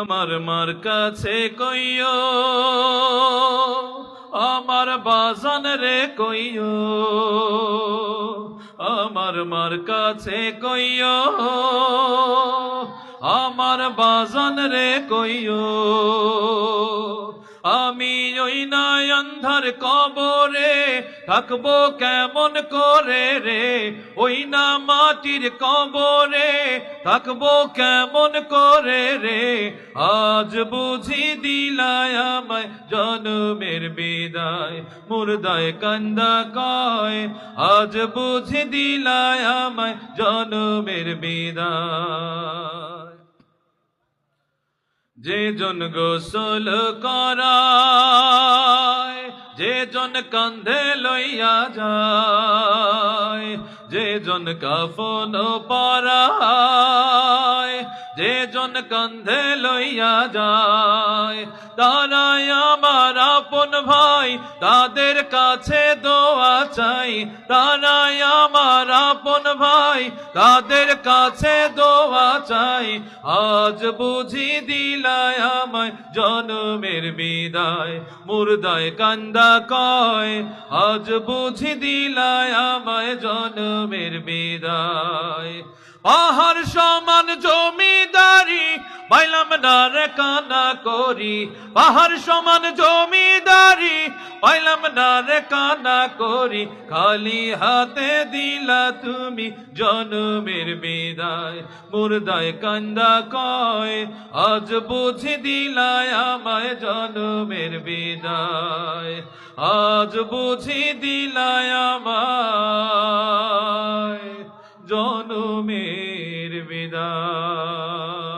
আমার মার কাছে কইও আমার বাজান রে কইও আমার মার কাছে কইও আমার বাজান রে কইও আমি ওই না অন্ধার কবরে থাকবো কেমন করে রে ওই না মাটির কবরে থাকবো কেমন করে রে আজ বুঝি দিলায় আমায় জনমের বিদায় মুর্দায় কান্দা কয় আজ বুঝি দিলায় আমায় জনমের বিদায় যে জন গোসল করায় যে জন কান্ধে লইয়া যায় যে জন কাফন পরায় যে জন কান্ধে লইয়া যায় তারাই আমার আপন ভাই তাদের কাছে দোয়া চাই তারাই আমার আপন ভাই তাদের কাছে দোয়া চাই আজ বুঝি দিলায় আমায় জনমের বিদায় মুর্দায় কান্দা কয় আজ বুঝি দিলায় আমায় জনমের বিদায় পাহাড় সমান জমিদারি পাইলাম না রে কানা করি পাহাড় সমান জমিদারি পাইলাম না রে কানা করি খালি হাতে দিলা তুমি জনমের বিদায় মুর্দায় কান্দা কয় আজ বুঝি দিলায় আমায় জনমের বিদায় আজ বুঝি দিলায় আমায় জনমের বিদায়।